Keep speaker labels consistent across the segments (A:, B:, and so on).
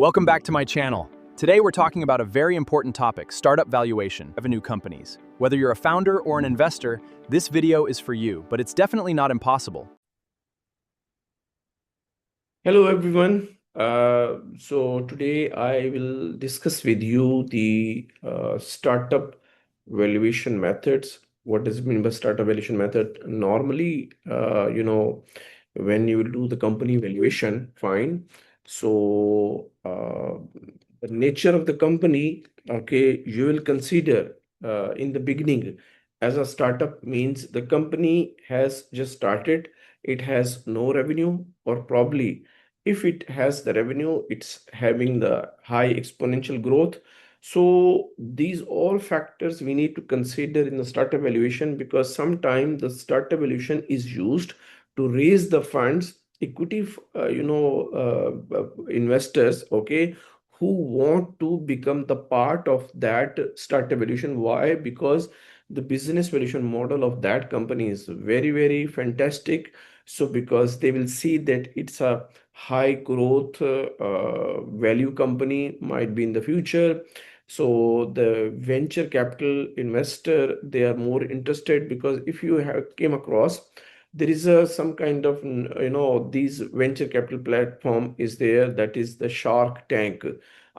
A: Welcome back to my channel. Today we're talking about a very important topic, startup valuation, revenue companies. Whether you're a founder or an investor, this video is for you, but it's definitely not impossible.
B: Hello everyone. So today I will discuss with you the startup valuation methods. What does it mean by startup valuation method? Normally, when you will do the company valuation, fine. So the nature of the company, okay, you will consider in the beginning as a startup means the company has just started. It has no revenue, or probably if it has the revenue, it's having the high exponential growth. So these all factors we need to consider in the startup valuation, because sometimes the startup valuation is used to raise the funds, equity, investors, okay, who want to become the part of that startup valuation. Why? Because the business valuation model of that company is very, very fantastic. So because they will see that it's a high growth value company might be in the future. So the venture capital investor, they are more interested, because if you have came across, there is a some kind of these venture capital platform is there, that is the Shark Tank.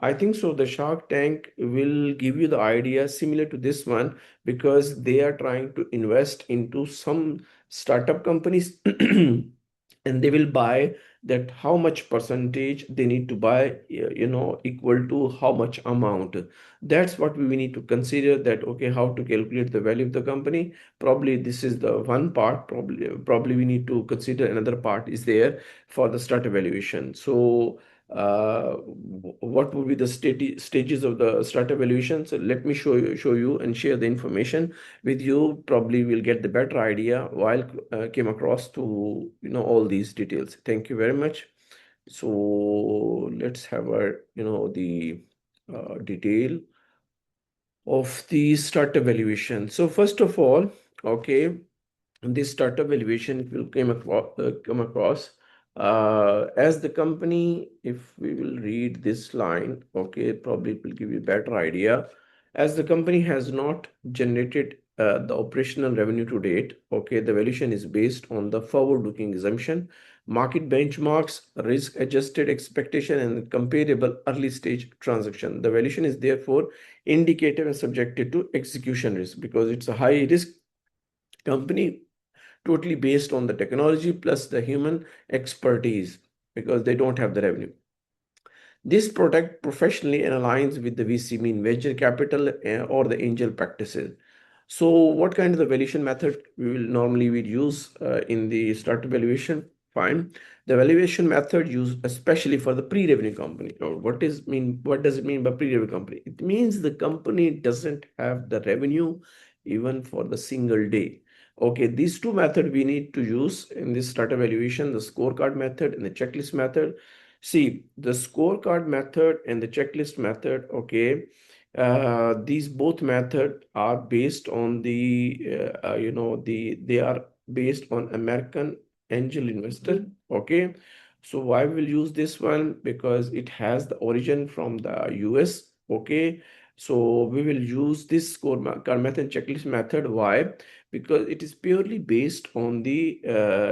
B: I think so the Shark Tank will give you the idea similar to this one, because they are trying to invest into some startup companies and they will buy that how much percentage they need to buy, equal to how much amount. That's what we need to consider, that okay, how to calculate the value of the company. Probably this is the one part. Probably we need to consider another part is there for the start evaluation. So what would be the stages of the start evaluation? So let me show you and share the information with you. Probably we'll get the better idea while came across to all these details. Thank you very much. So let's have a the detail of the start evaluation. So first of all, okay, this startup valuation will come across as the company. If we will read this line, okay, probably it will give you a better idea. As the company has not generated the operational revenue to date, okay, the valuation is based on the forward-looking assumption, market benchmarks, risk adjusted expectation, and comparable early stage transaction. The valuation is therefore indicative and subjected to execution risk, because it's a high risk company, totally based on the technology plus the human expertise, because they don't have the revenue. This product professionally and aligns with the VC, mean venture capital, or the angel practices. So what kind of the valuation method we will normally use in the startup valuation? Fine. The valuation method used especially for the pre-revenue company. Or what does it mean by pre-revenue company? It means the company doesn't have the revenue even for the single day. Okay, these two methods we need to use in this startup valuation, the scorecard method and the checklist method. See, the scorecard method and the checklist method, okay, these both method are based on they are based on American angel investor, okay. So why we'll use this one? Because it has the origin from the US, okay. So we will use this scorecard method and checklist method. Why? Because it is purely based on the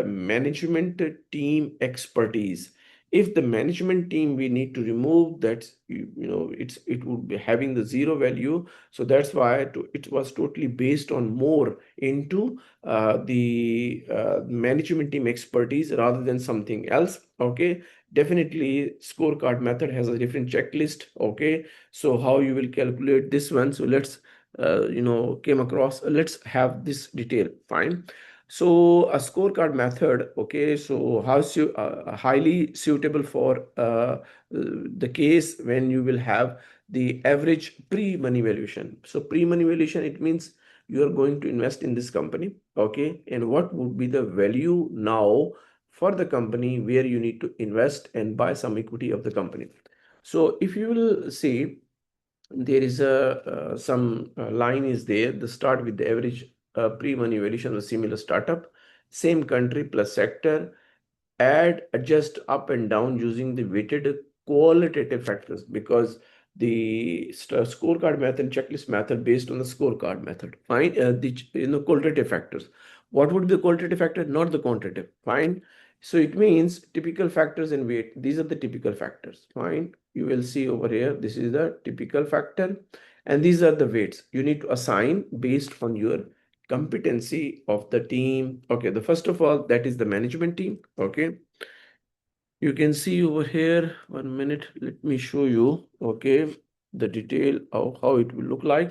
B: management team expertise. If the management team we need to remove that, it would be having the zero value. So that's why it was totally based on more into the management team expertise rather than something else, okay. Definitely scorecard method has a different checklist, okay. So how you will calculate this one? So let's let's have this detail. Fine. So a scorecard method, okay, so highly suitable for the case when you will have the average pre-money valuation. So pre-money valuation, it means you are going to invest in this company, okay, and what would be the value now for the company where you need to invest and buy some equity of the company. So if you will see, there is a some line is there, the start with the average pre-money valuation of a similar startup, same country plus sector, add adjust up and down using the weighted qualitative factors, because the scorecard method and checklist method based on the scorecard method. Fine. The qualitative factors. What would be the qualitative factor? Not the quantitative. Fine. So it means typical factors and weight. These are the typical factors. Fine. You will see over here. This is the typical factor, and these are the weights. You need to assign based on your competency of the team. Okay. The first of all, that is the management team. Okay. You can see over here, 1 minute, let me show you, okay, the detail of how it will look like.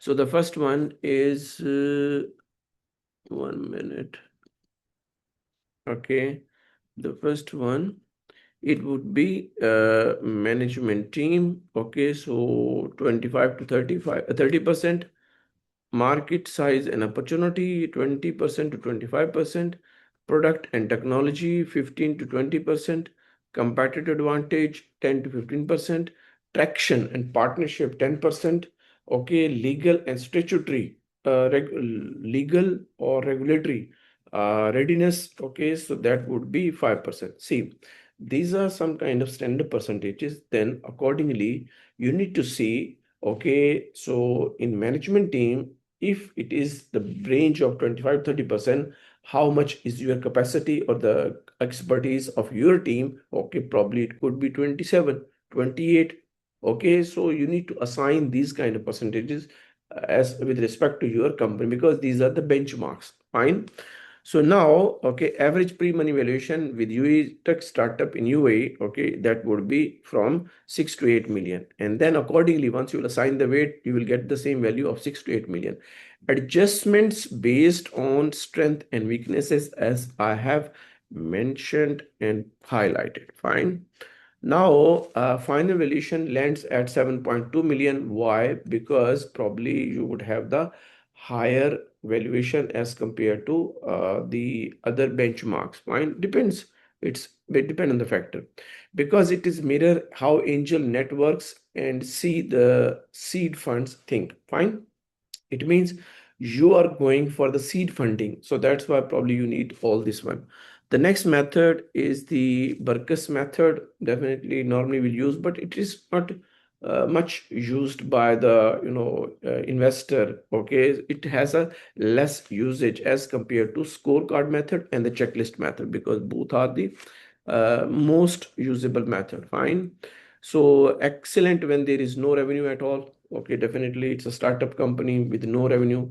B: So the first one is 1 minute. Okay, the first one, it would be management team. Okay, so 25 to 35, 30%. Market size and opportunity 20% to 25%, product and technology 15 to 20%, competitive advantage 10 to 15%, traction and partnership 10%, okay, legal and statutory, legal or regulatory readiness, okay, so that would be 5%. See, these are some kind of standard percentages. Then accordingly, you need to see, okay, so in management team, if it is the range of 25-30%, how much is your capacity or the expertise of your team? Okay, probably it could be 27, 28. Okay, so you need to assign these kind of percentages as with respect to your company, because these are the benchmarks. Fine. So now, okay, average pre-money valuation with UAE tech startup in UAE, okay, that would be from 6 to 8 million. And then accordingly, once you will assign the weight, you will get the same value of 6 to 8 million. Adjustments based on strength and weaknesses, as I have mentioned and highlighted. Fine. Now, final valuation lands at 7.2 million. Why? Because probably you would have the higher valuation as compared to the other benchmarks. Fine, depends. It depends on the factor, because it is mirror how angel networks and see the seed funds think. Fine. It means you are going for the seed funding. So that's why probably you need all this one. The next method is the Burkus method. Definitely normally we'll use, but it is not much used by the investor. Okay, it has a less usage as compared to scorecard method and the checklist method, because both are the most usable method. Fine. So excellent when there is no revenue at all. Okay, definitely it's a startup company with no revenue.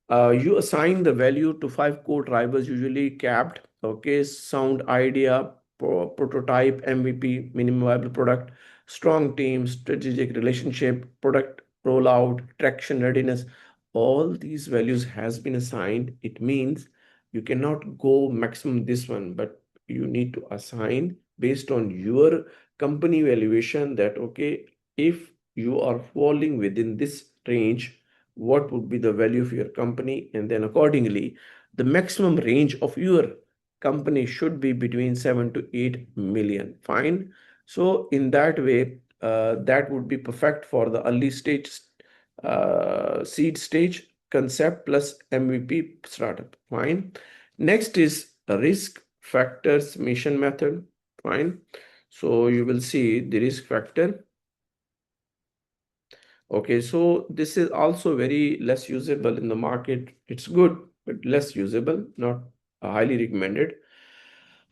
B: You assign the value to 5 core drivers, usually capped. Okay, sound idea, prototype, MVP, minimum viable product, strong team, strategic relationship, product rollout, traction readiness. All these values has been assigned. It means you cannot go maximum this one, but you need to assign based on your company valuation that, okay, if you are falling within this range, what would be the value of your company, and then accordingly the maximum range of your company should be between 7 to 8 million. Fine. So in that way, that would be perfect for the early stage, seed stage concept plus MVP startup. Fine. Next is a risk factors mission method. Fine. So you will see the risk factor. Okay, so this is also very less usable in the market. It's good, but less usable, not highly recommended.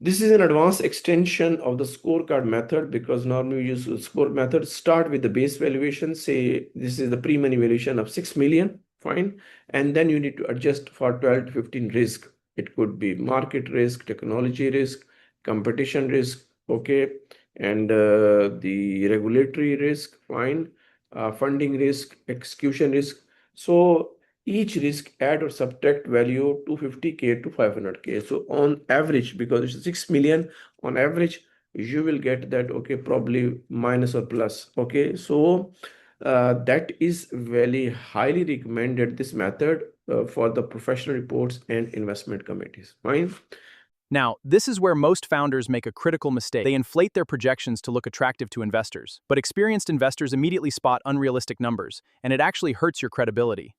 B: This is an advanced extension of the scorecard method, because normally we use the score method. Start with the base valuation. Say this is the pre-money valuation of 6 million. Fine. And then you need to adjust for 12 to 15 risk. It could be market risk, technology risk, competition risk. Okay. And the regulatory risk. Fine. Funding risk, execution risk. So each risk add or subtract value 250K to 500K. So on average, because it's 6 million, on average, you will get that, okay, probably minus or plus. Okay, so that is very highly recommended, this method for the professional reports and investment committees. Fine.
A: Now, this is where most founders make a critical mistake. They inflate their projections to look attractive to investors, but experienced investors immediately spot unrealistic numbers, and it actually hurts your credibility.